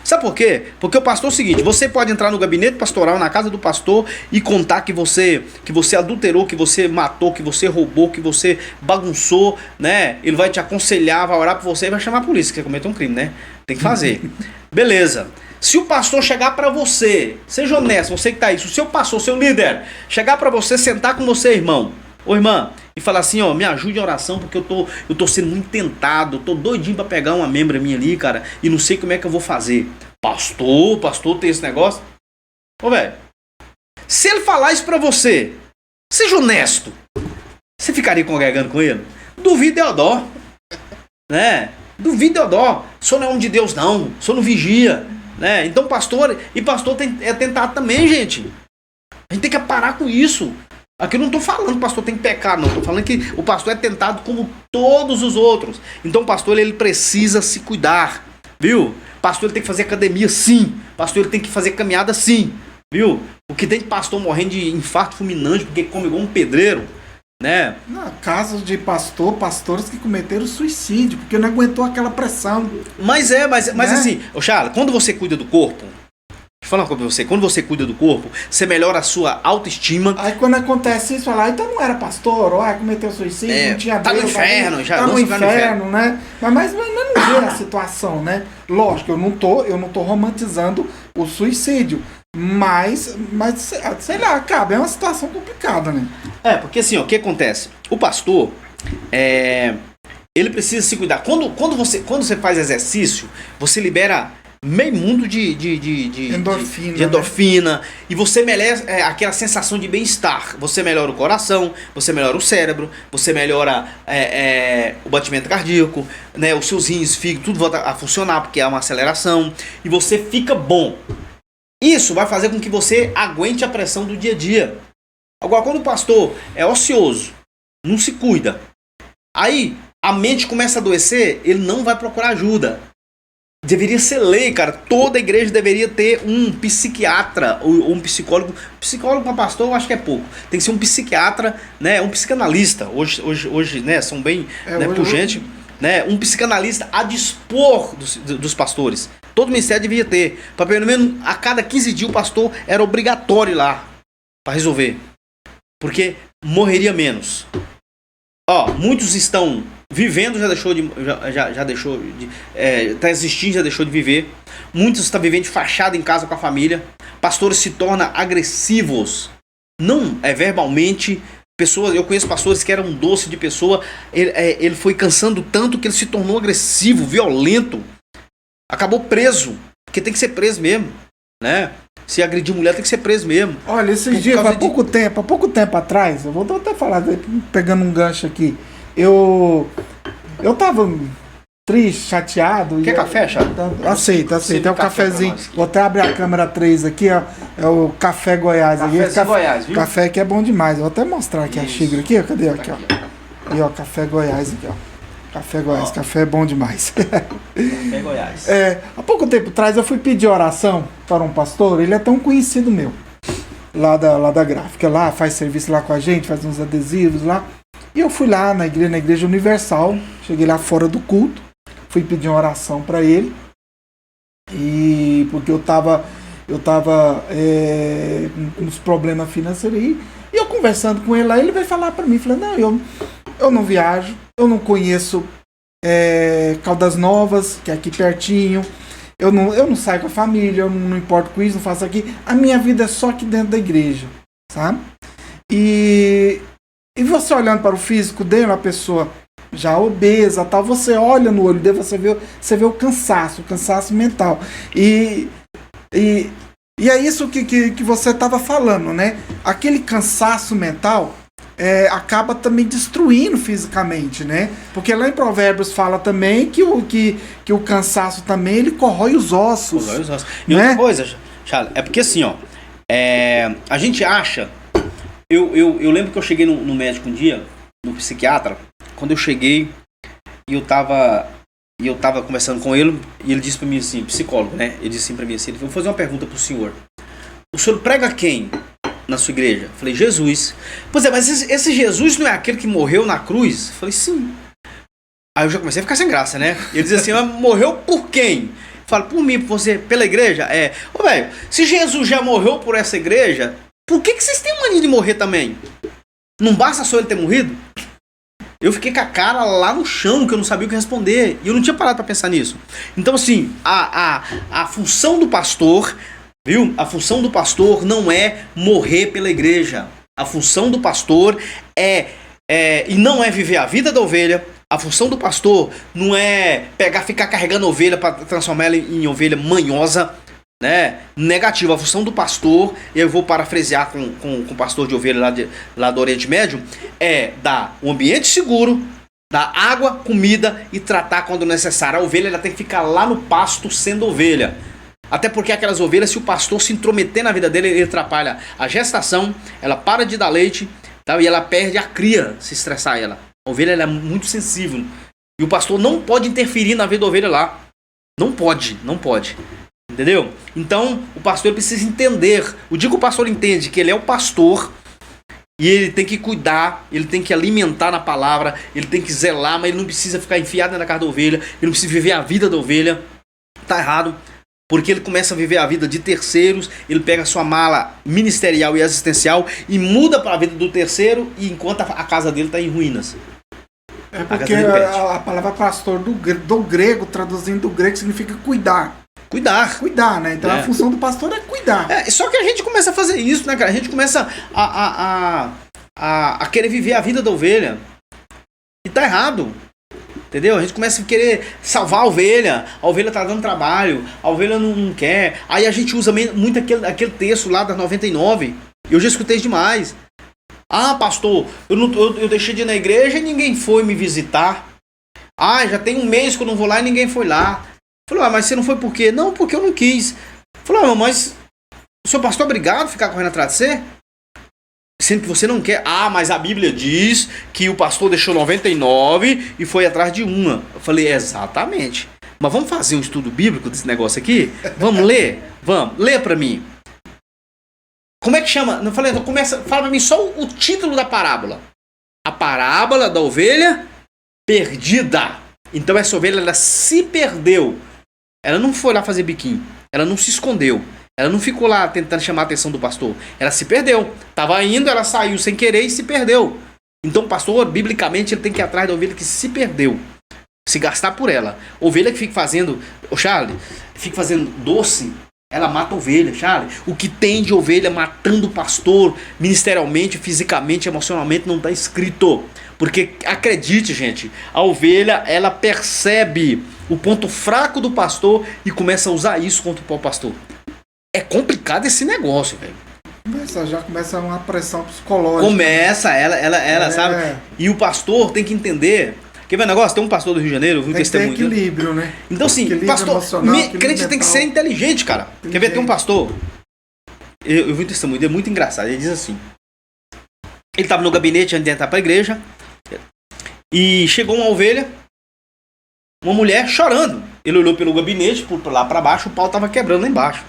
Sabe por quê? Porque o pastor é o seguinte, você pode entrar no gabinete pastoral, na casa do pastor e contar que você adulterou, que você matou, que você roubou, que você bagunçou, né? Ele vai te aconselhar, vai orar por você e vai chamar a polícia, que você cometeu um crime, né? Tem que fazer. Beleza. Se o pastor chegar pra você, seja honesto, você que tá aí, se o seu pastor, seu líder, chegar pra você, sentar com você, irmão, ou irmã, e falar assim, ó, me ajude em oração porque eu tô sendo muito tentado, tô doidinho pra pegar uma membra minha ali, cara, e não sei como é que eu vou fazer. Pastor tem esse negócio? Ô, velho, se ele falar isso pra você, seja honesto, você ficaria congregando com ele? Duvido é o dó, né? Duvido é o dó. O senhor não é homem de Deus, não. O senhor não vigia, né? Então pastor é tentado também, gente. A gente tem que parar com isso. Aqui eu não estou falando que o pastor tem que pecar, não. Estou falando que o pastor é tentado como todos os outros. Então o pastor ele precisa se cuidar, viu? O pastor ele tem que fazer academia, sim. O pastor ele tem que fazer caminhada, sim, viu? Porque tem pastor morrendo de infarto fulminante porque come igual um pedreiro, né? Casos de pastores que cometeram suicídio porque não aguentou aquela pressão. Mas né? Assim, Charles, quando você cuida do corpo, deixa eu falar uma coisa pra você, quando você cuida do corpo, você melhora a sua autoestima. Aí quando acontece isso, fala, então não era pastor, ou cometeu suicídio, não tinha Deus. Tá no inferno, tá no inferno, né? Mas não vê a situação, né? Lógico, eu não tô romantizando o suicídio, mas sei lá, cabe, é uma situação complicada, né? Porque assim, ó, o que acontece? O pastor, ele precisa se cuidar. Quando você faz exercício, você libera meio mundo de Endorfina, de endorfina, e você melhora aquela sensação de bem-estar. Você melhora o coração, você melhora o cérebro, você melhora o batimento cardíaco, né? Os seus rins, fígado, tudo volta a funcionar porque é uma aceleração e você fica bom. Isso vai fazer com que você aguente a pressão do dia a dia. Agora, quando o pastor é ocioso, não se cuida, aí a mente começa a adoecer, ele não vai procurar ajuda. Deveria ser lei, cara. Toda igreja deveria ter um psiquiatra ou um psicólogo. Psicólogo para pastor eu acho que é pouco. Tem que ser um psiquiatra, né? Um psicanalista. Hoje né? São bem pungentes. Né? Um psicanalista a dispor dos pastores. Todo ministério devia ter. Para pelo menos a cada 15 dias o pastor era obrigatório ir lá para resolver. Porque morreria menos. Muitos estão vivendo, já deixou de tá existindo, já deixou de viver. Muitos estão vivendo de fachada em casa com a família. Pastores se tornam agressivos, não verbalmente. Pessoas, eu conheço pastores que eram um doce de pessoa. Ele foi cansando tanto que ele se tornou agressivo, violento. Acabou preso, porque tem que ser preso mesmo, né? Se agredir mulher tem que ser preso mesmo. Olha, esses dias, há pouco tempo atrás, eu vou até falar, pegando um gancho aqui. Eu tava triste, chateado. Quer café, Chá? Aceita. É o cafezinho. Vou até abrir a câmera 3 aqui, ó. É o Café Goiás. Café Goiás, viu? Café que é bom demais. Eu vou até mostrar aqui a xícara aqui, ó. Cadê? Aqui, ó. E ó, Café Goiás aqui, ó. Café Goiás, café é bom demais. Café Goiás. Há pouco tempo atrás eu fui pedir oração para um pastor, ele é tão conhecido meu. Lá da gráfica, lá, faz serviço lá com a gente, faz uns adesivos lá. E eu fui lá na Igreja Universal, cheguei lá fora do culto, fui pedir uma oração para ele. E porque eu tava com uns problemas financeiros aí. E eu conversando com ele lá, ele veio falar para mim, falou, não, eu não viajo, eu não conheço Caldas Novas, que é aqui pertinho, eu não saio com a família, eu não importo com isso, não faço aqui, a minha vida é só aqui dentro da igreja, sabe? E você olhando para o físico dele, uma pessoa já obesa, tal, você olha no olho dele, você vê o cansaço mental. E é isso que você estava falando, né? Aquele cansaço mental acaba também destruindo fisicamente, né? Porque lá em Provérbios fala também que o cansaço também ele corrói os ossos. Corrói os ossos. E né? outra coisa, Charles, é porque assim, ó, a gente acha. Eu lembro que eu cheguei no médico um dia, no psiquiatra, quando eu cheguei e eu tava conversando com ele, e ele disse pra mim assim, psicólogo, né? Ele disse assim pra mim assim, vou fazer uma pergunta pro senhor. O senhor prega quem na sua igreja? Eu falei, Jesus. Pois é, mas esse Jesus não é aquele que morreu na cruz? Eu falei, sim. Aí eu já comecei a ficar sem graça, né? Ele diz assim, mas morreu por quem? Eu falo, por mim, por você, pela igreja? Ô velho, se Jesus já morreu por essa igreja, por que vocês têm mania de morrer também? Não basta só ele ter morrido? Eu fiquei com a cara lá no chão, que eu não sabia o que responder. E eu não tinha parado para pensar nisso. Então, assim, a função do pastor, viu? A função do pastor não é morrer pela igreja. A função do pastor e não é viver a vida da ovelha. A função do pastor não é ficar carregando ovelha para transformar ela em ovelha manhosa, né? Negativo. A função do pastor, eu vou parafrasear com o pastor de ovelha lá do Oriente Médio, é dar um ambiente seguro, dar água, comida e tratar quando necessário. A ovelha ela tem que ficar lá no pasto sendo ovelha. Até porque aquelas ovelhas, se o pastor se intrometer na vida dele, ele atrapalha a gestação, ela para de dar leite, tá? E ela perde a cria se estressar ela. A ovelha ela é muito sensível. E o pastor não pode interferir na vida da ovelha lá. Não pode. Entendeu? Então, o pastor precisa entender. O dia que o pastor entende que ele é o pastor e ele tem que cuidar, ele tem que alimentar na palavra, ele tem que zelar, mas ele não precisa ficar enfiado na casa da ovelha, ele não precisa viver a vida da ovelha. Tá errado. Porque ele começa a viver a vida de terceiros, ele pega a sua mala ministerial e assistencial e muda para a vida do terceiro, e enquanto a casa dele está em ruínas. É porque a palavra pastor do grego, traduzindo do grego, significa cuidar. Cuidar, né? Então a função do pastor é cuidar. Só que a gente começa a fazer isso, né, cara? A gente começa a querer viver a vida da ovelha. E tá errado. Entendeu? A gente começa a querer salvar a ovelha tá dando trabalho, a ovelha não quer. Aí a gente usa muito aquele texto lá das 99. Eu já escutei demais. Ah, pastor, eu deixei de ir na igreja e ninguém foi me visitar. Ah, já tem um mês que eu não vou lá e ninguém foi lá. Falei, mas você não foi por quê? Não, porque eu não quis. Falei, mas o seu pastor é obrigado a ficar correndo atrás de você? Sendo que você não quer. Ah, mas a Bíblia diz que o pastor deixou 99 e foi atrás de uma. Eu falei, exatamente. Mas vamos fazer um estudo bíblico desse negócio aqui? Vamos ler? Vamos, lê pra mim. Como é que chama? Eu falei, então fala pra mim só o título da parábola. A parábola da ovelha perdida. Então essa ovelha, ela se perdeu. Ela não foi lá fazer biquinho. Ela não se escondeu. Ela não ficou lá tentando chamar a atenção do pastor. Ela se perdeu. Tava indo, ela saiu sem querer e se perdeu. Então o pastor, biblicamente, ele tem que ir atrás da ovelha que se perdeu. Se gastar por ela. Ovelha que fica fazendo... Ô Charlie, fica fazendo doce, ela mata a ovelha, Charlie. O que tem de ovelha matando o pastor, ministerialmente, fisicamente, emocionalmente, não está escrito. Porque, acredite, gente, a ovelha, ela percebe o ponto fraco do pastor e começa a usar isso contra o pastor. É complicado esse negócio, velho. Já começa uma pressão psicológica. Começa, ela sabe? E o pastor tem que entender. Quer ver o negócio? Tem um pastor do Rio de Janeiro, eu vi um testemunho. Tem equilíbrio, né? Então, assim, pastor, crente tem que ser inteligente, cara. Quer ver? Tem um pastor. Eu vi um testemunho dele muito engraçado. Ele diz assim: ele estava no gabinete antes de entrar para a igreja. E chegou uma ovelha, uma mulher chorando. Ele olhou pelo gabinete, por lá para baixo, o pau estava quebrando lá embaixo.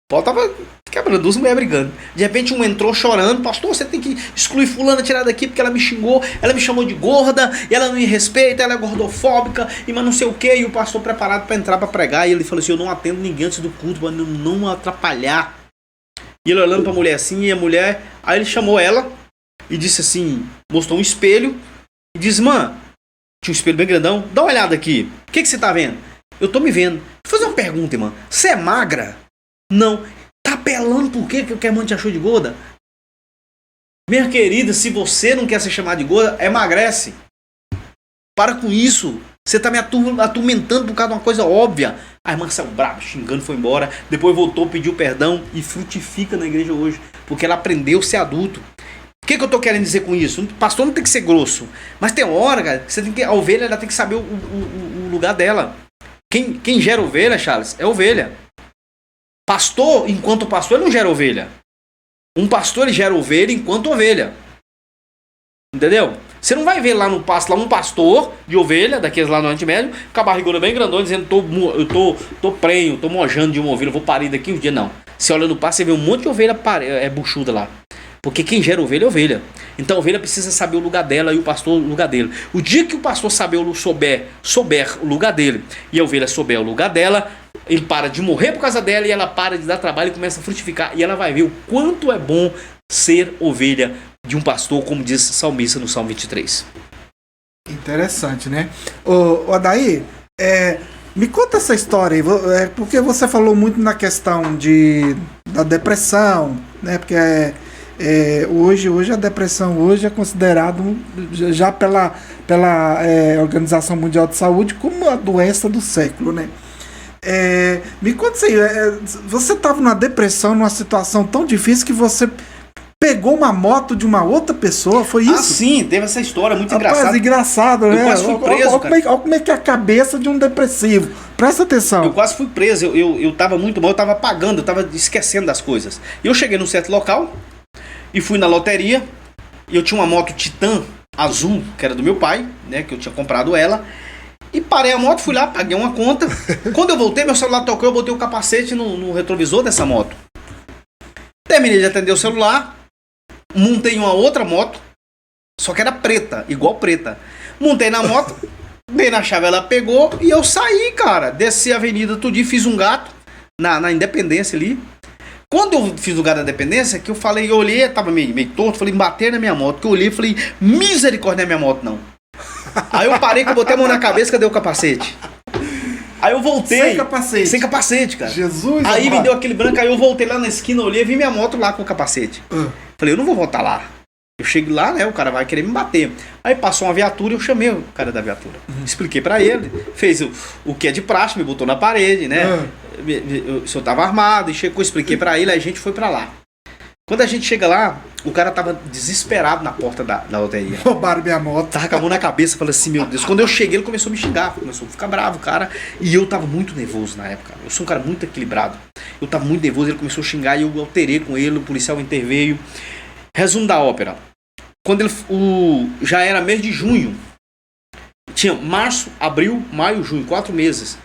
O pau tava quebrando, duas mulheres brigando. De repente um entrou chorando. Pastor, você tem que excluir fulana, tirar daqui porque ela me xingou, ela me chamou de gorda, e ela não me respeita, ela é gordofóbica, e mas não sei o que. E o pastor preparado para entrar para pregar. E ele falou assim, eu não atendo ninguém antes do culto para não atrapalhar. E ele olhando para a mulher assim, e a mulher... Aí ele chamou ela e disse assim, mostrou um espelho e disse, mano, tinha um espelho bem grandão, dá uma olhada aqui. O que você tá vendo? Eu tô me vendo. Vou fazer uma pergunta, irmã. Você é magra? Não. Tá apelando por quê que a irmã te achou de gorda? Minha querida, se você não quer ser chamada de gorda, emagrece. Para com isso. Você tá me atormentando por causa de uma coisa óbvia. A irmã saiu brava, xingando, foi embora. Depois voltou, pediu perdão e frutifica na igreja hoje. Porque ela aprendeu a ser adulto. O que eu tô querendo dizer com isso? O pastor não tem que ser grosso. Mas tem hora, cara, a ovelha ela tem que saber o lugar dela. Quem gera ovelha, Charles, é ovelha. Pastor, enquanto pastor, ele não gera ovelha. Um pastor, ele gera ovelha enquanto ovelha. Entendeu? Você não vai ver lá no pasto, lá um pastor de ovelha, daqueles lá no Oriente Médio, com a barrigona bem grandona, dizendo, eu tô prenho, tô mojando de uma ovelha, vou parir daqui um dia. Não. Você olha no pasto, você vê um monte de ovelha buchuda lá. Porque quem gera ovelha é ovelha. Então a ovelha precisa saber o lugar dela e o pastor o lugar dele. O dia que o pastor souber o lugar dele e a ovelha souber o lugar dela, ele para de morrer por causa dela e ela para de dar trabalho e começa a frutificar. E ela vai ver o quanto é bom ser ovelha de um pastor, como diz o salmista no Salmo 23. Interessante, né? Ô Adair, me conta essa história aí, porque você falou muito na questão da depressão, né? Porque hoje a depressão hoje é considerado já pela Organização Mundial de Saúde como a doença do século, né? Me conta isso aí, você estava numa depressão, numa situação tão difícil que você pegou uma moto de uma outra pessoa, foi isso? Ah, sim, teve essa história muito engraçado, né? Eu quase fui preso, olha como é que é a cabeça de um depressivo. Presta atenção. Eu quase fui preso, eu tava muito mal, eu tava apagando, eu tava esquecendo das coisas. E eu cheguei num certo local e fui na loteria, e eu tinha uma moto Titan azul, que era do meu pai, né, que eu tinha comprado ela. E parei a moto, fui lá, paguei uma conta. Quando eu voltei, meu celular tocou, eu botei o capacete no retrovisor dessa moto. Terminei de atender o celular, montei uma outra moto, só que era preta, igual preta. Montei na moto, dei na chave, ela pegou e eu saí, cara. Desci a avenida tudinho, fiz um gato na Independência ali. Quando eu fiz o gato da Independência, que eu falei, eu olhei, tava meio torto, falei, bater na minha moto. Que eu olhei e falei, misericórdia, não é minha moto não. Aí eu parei, que eu botei a mão na cabeça, cadê o capacete? Aí eu voltei. Sem capacete. Sem capacete, cara. Jesus, aí amado. me deu aquele branco, aí eu voltei lá na esquina, olhei, vi minha moto lá com o capacete. Falei, eu não vou voltar lá. Eu chego lá, né? O cara vai querer me bater. Aí passou uma viatura e eu chamei o cara da viatura. Expliquei pra ele, fez o que é de praxe, me botou na parede, né? O senhor tava armado, e chegou, expliquei pra ele, aí a gente foi pra lá. Quando a gente chega lá, o cara tava desesperado na porta da loteria. Roubaram minha moto. Tava com a mão na cabeça, falei assim, meu Deus. Quando eu cheguei, ele começou a me xingar, começou a ficar bravo, cara. E eu tava muito nervoso na época. Eu sou um cara muito equilibrado. Eu tava muito nervoso, ele começou a xingar e eu alterei com ele, o policial interveio. Resumo da ópera. Quando ele, já era mês de junho, tinha março, abril, maio, junho, 4 meses.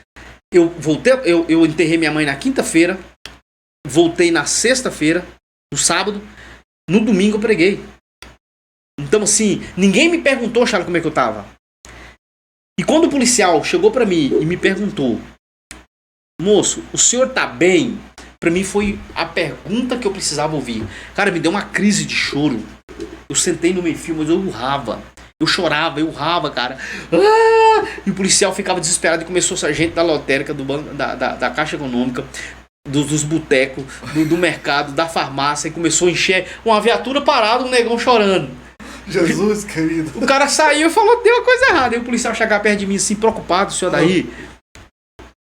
Eu voltei, eu enterrei minha mãe na quinta-feira, voltei na sexta-feira, no sábado, no domingo eu preguei. Então assim, ninguém me perguntou, Charles, como é que eu tava. E quando o policial chegou pra mim e me perguntou, moço, o senhor tá bem? Pra mim foi a pergunta que eu precisava ouvir. Cara, me deu uma crise de choro. Eu sentei no meio-fio, mas eu urrava. Eu chorava, eu urrava, cara. Ah! E o policial ficava desesperado e começou o sargento da lotérica, do banco, da Caixa Econômica, dos botecos, do mercado, da farmácia, e começou a encher uma viatura parada, um negão chorando. Jesus, querido. O cara saiu e falou, deu uma coisa errada. Aí o policial chegava perto de mim assim, preocupado, o senhor daí...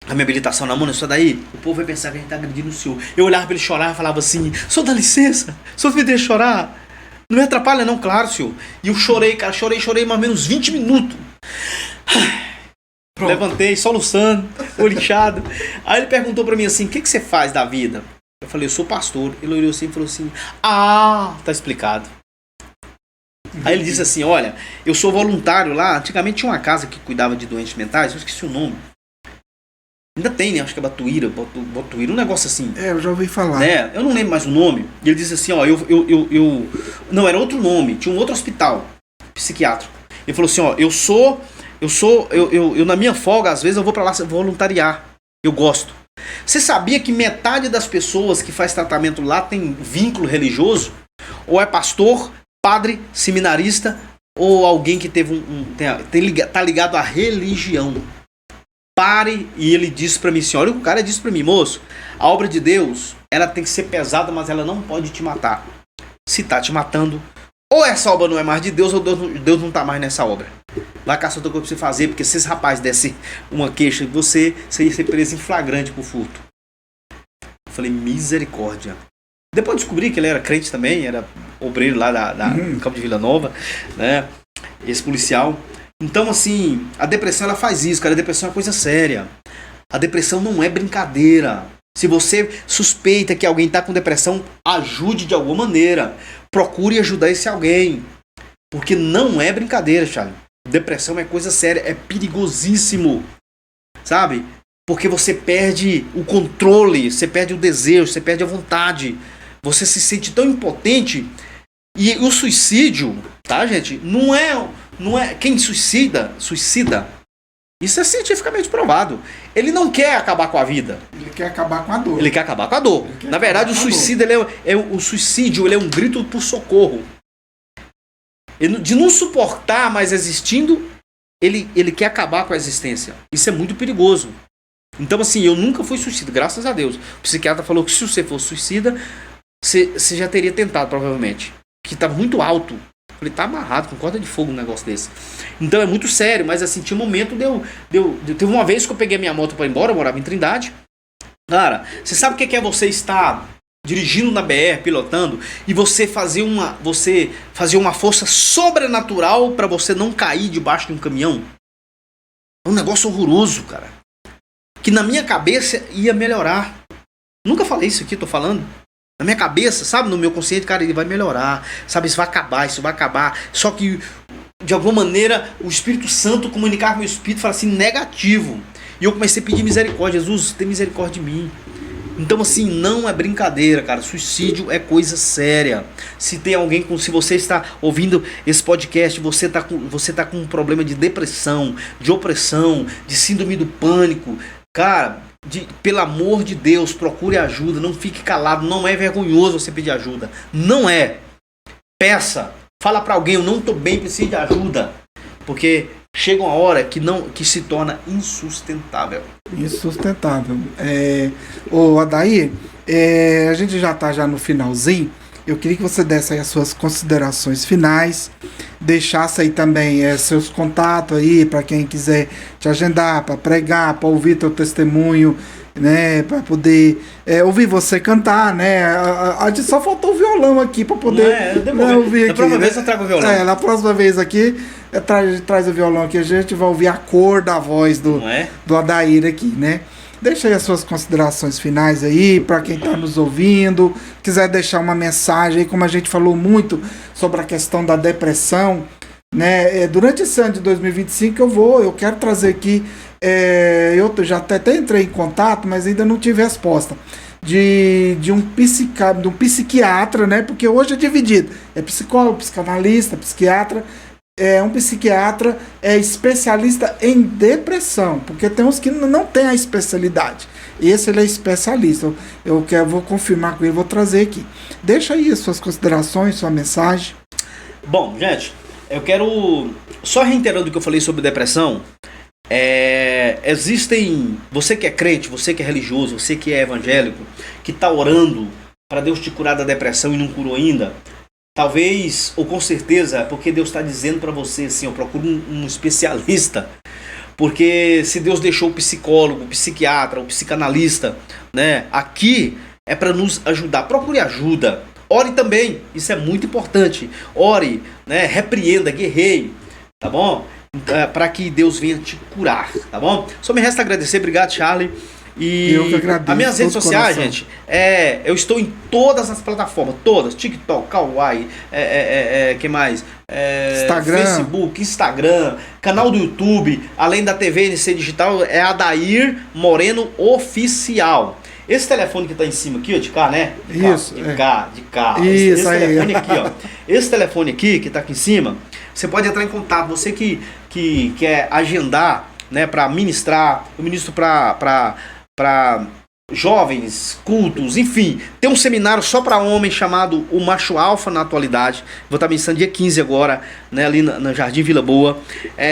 A minha habilitação na mão, isso daí, o povo vai pensar que a gente tá agredindo o senhor. Eu olhava pra ele chorar e falava assim, senhor, dá licença, o senhor me deixa chorar. Não me atrapalha não, claro, senhor. E eu chorei, cara, chorei mais ou menos 20 minutos. Pronto. Levantei, soluçando, olho inchado. Aí ele perguntou pra mim assim, o que você faz da vida? Eu falei, eu sou pastor. Ele olhou assim e falou assim, tá explicado. Aí ele disse assim, olha, eu sou voluntário lá. Antigamente tinha uma casa que cuidava de doentes mentais, eu esqueci o nome. Ainda tem, né? Acho que é Botuíra, um negócio assim. Eu já ouvi falar. Né? Eu não lembro mais o nome. E ele disse assim, ó, não, era outro nome. Tinha um outro hospital psiquiátrico. Ele falou assim, ó, eu na minha folga, às vezes eu vou pra lá voluntariar. Eu gosto. Você sabia que metade das pessoas que faz tratamento lá tem vínculo religioso? Ou é pastor, padre, seminarista, ou alguém que teve tá ligado à religião? Pare, e ele disse pra mim assim, olha, o cara disse pra mim, moço, a obra de Deus, ela tem que ser pesada, mas ela não pode te matar. Se tá te matando, ou essa obra não é mais de Deus, ou Deus não tá mais nessa obra. Vai caçar outra coisa pra você fazer, porque se esse rapaz desse uma queixa de você ia ser preso em flagrante por furto. Eu falei, misericórdia. Depois descobri que ele era crente também, era obreiro lá do Campo de Vila Nova, né, esse policial. Então, assim, a depressão ela faz isso, cara. A depressão é uma coisa séria. A depressão não é brincadeira. Se você suspeita que alguém está com depressão, ajude de alguma maneira. Procure ajudar esse alguém. Porque não é brincadeira, Charlie. Depressão é coisa séria, é perigosíssimo. Sabe? Porque você perde o controle, você perde o desejo, você perde a vontade. Você se sente tão impotente. E o suicídio, tá, gente? Não é quem suicida, isso é cientificamente provado. Ele não quer acabar com a vida. Ele quer acabar com a dor. Ele quer acabar com a dor. Na verdade, o suicídio, o suicídio ele é um grito por socorro. De não suportar mais existindo, ele quer acabar com a existência. Isso é muito perigoso. Então, assim, eu nunca fui suicida, graças a Deus. O psiquiatra falou que se você fosse suicida, você já teria tentado, provavelmente. Que estava muito alto. Falei, tá amarrado com corda de fogo um negócio desse. Então é muito sério, mas assim, tinha um momento teve uma vez que eu peguei minha moto pra ir embora, eu morava em Trindade. Cara, você sabe o que é você estar dirigindo na BR, pilotando, e você fazer uma força sobrenatural pra você não cair debaixo de um caminhão? É um negócio horroroso, cara. Que na minha cabeça ia melhorar. Nunca falei isso aqui, tô falando. Na minha cabeça, sabe, no meu consciente, cara, ele vai melhorar, sabe, isso vai acabar. Só que, de alguma maneira, o Espírito Santo comunicava com o meu espírito, fala assim, negativo. E eu comecei a pedir misericórdia, Jesus, tem misericórdia de mim. Então, assim, não é brincadeira, cara, suicídio é coisa séria. Se tem alguém se você está ouvindo esse podcast, você tá com um problema de depressão, de opressão, de síndrome do pânico, cara... pelo amor de Deus, procure ajuda, não fique calado, não é vergonhoso você pedir ajuda, não é. Peça, fala pra alguém, eu não tô bem, preciso de ajuda, porque chega uma hora que se torna insustentável. Insustentável. Ô Adair, a gente já tá no finalzinho, eu queria que você desse aí as suas considerações finais, deixasse aí também seus contatos aí para quem quiser te agendar, para pregar, para ouvir teu testemunho, né, para poder ouvir você cantar, né? A gente só faltou o violão aqui para poder ouvir aqui. Na próxima vez eu trago o violão. Na próxima vez aqui traz o violão aqui, a gente vai ouvir a cor da voz do Adair aqui, né? Deixa aí as suas considerações finais aí, para quem está nos ouvindo, quiser deixar uma mensagem aí, como a gente falou muito sobre a questão da depressão, né? Durante esse ano de 2025 eu quero trazer aqui, eu já até entrei em contato, mas ainda não tive resposta, de um psiquiatra, né? Porque hoje é dividido, é psicólogo, psicanalista, psiquiatra. Um psiquiatra especialista em depressão, porque tem uns que não tem a especialidade. Esse ele é especialista. Vou confirmar com ele, vou trazer aqui. Deixa aí as suas considerações, sua mensagem. Bom, gente, eu quero, só reiterando o que eu falei sobre depressão, existem, você que é crente, você que é religioso, você que é evangélico, que está orando para Deus te curar da depressão e não curou ainda, talvez, ou com certeza, porque Deus está dizendo para você assim, eu procuro um especialista, porque se Deus deixou o psicólogo, o psiquiatra, o psicanalista, né, aqui é para nos ajudar. Procure ajuda, ore também, isso é muito importante, ore, né, repreenda, guerreie, tá bom? Para que Deus venha te curar, tá bom? Só me resta agradecer, obrigado, Charlie. E eu que agradeço, as minhas redes sociais, gente, eu estou em todas as plataformas, todas, TikTok, Kawaii, que mais? Instagram. Facebook, Instagram, canal do YouTube, além da TV NC Digital, é Adair Moreno Oficial. Esse telefone que tá em cima aqui, ó, de cá, né? Isso. De cá. Isso esse aí. Telefone aqui, ó. Esse telefone aqui, que tá aqui em cima, você pode entrar em contato. Você que quer agendar, né, para ministrar, eu ministro para jovens, cultos, enfim, tem um seminário só para homens chamado O Macho Alfa na atualidade. Vou estar ministrando dia 15 agora, né, ali na Jardim Vila Boa.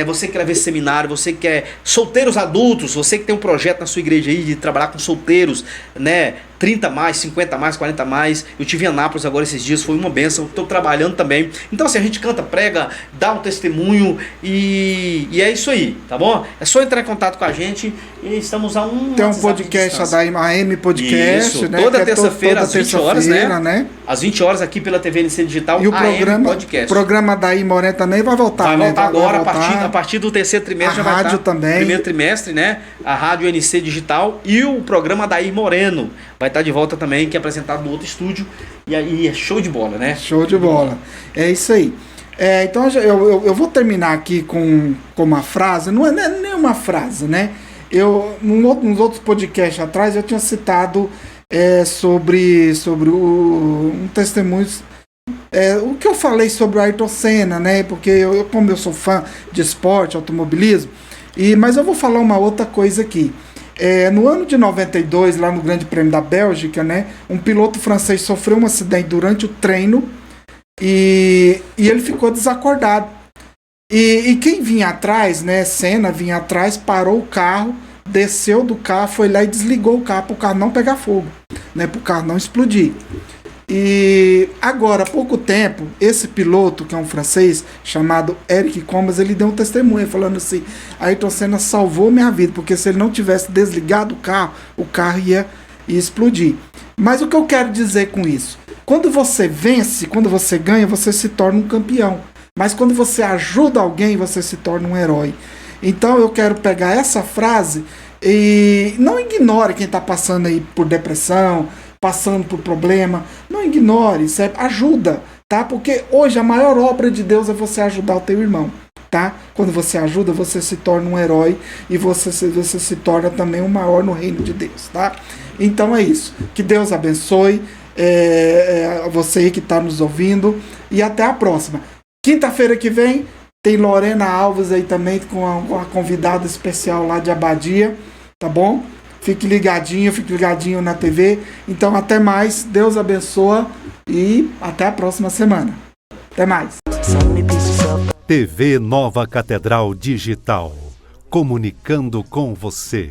Você que quer ver esse seminário, você que quer solteiros adultos, você que tem um projeto na sua igreja aí de trabalhar com solteiros, né, 30 mais, 50 mais, 40 mais. Eu tive em Anápolis agora esses dias, foi uma benção. Estou trabalhando também. Então, assim, a gente canta, prega, dá um testemunho e é isso aí, tá bom? É só entrar em contato com a gente e estamos a tem um podcast da AM Podcast, isso, né? toda terça-feira às 20 horas, né? Às 20 horas aqui pela TV NC Digital, e o programa da AM Moreno também vai voltar. Vai voltar agora, a partir do terceiro trimestre. A rádio também. Primeiro trimestre, né? A rádio NC Digital e o programa da AM Moreno vai estar de volta também, que é apresentado no outro estúdio. E aí é show de bola, né? Show de bola. É isso aí. Então eu vou terminar aqui com uma frase, não é nem uma frase, né? Nos outros podcasts atrás eu tinha citado sobre um testemunho, o que eu falei sobre o Ayrton Senna, né? Porque como eu sou fã de esporte, automobilismo, mas eu vou falar uma outra coisa aqui. No ano de 92, lá no Grande Prêmio da Bélgica, né, um piloto francês sofreu um acidente durante o treino e ele ficou desacordado. E quem vinha atrás, né, Senna vinha atrás, parou o carro, desceu do carro, foi lá e desligou o carro para o carro não pegar fogo, né, para o carro não explodir. E agora, há pouco tempo, esse piloto, que é um francês, chamado Eric Combes, ele deu um testemunho falando assim: Ayrton Senna salvou minha vida, porque se ele não tivesse desligado o carro ia explodir. Mas o que eu quero dizer com isso? Quando você vence, quando você ganha, você se torna um campeão. Mas quando você ajuda alguém, você se torna um herói. Então eu quero pegar essa frase e não ignore quem está passando aí por depressão, passando por problema, não ignore, certo? Ajuda, tá? Porque hoje a maior obra de Deus é você ajudar o teu irmão, tá? Quando você ajuda, você se torna um herói e você se torna também o maior no reino de Deus, tá? Então é isso. Que Deus abençoe você aí que está nos ouvindo e até a próxima. Quinta-feira que vem tem Lorena Alves aí também com a convidada especial lá de Abadia, tá bom? Fique ligadinho na TV. Então, até mais. Deus abençoa e até a próxima semana. Até mais. TV Nova Catedral Digital. Comunicando com você.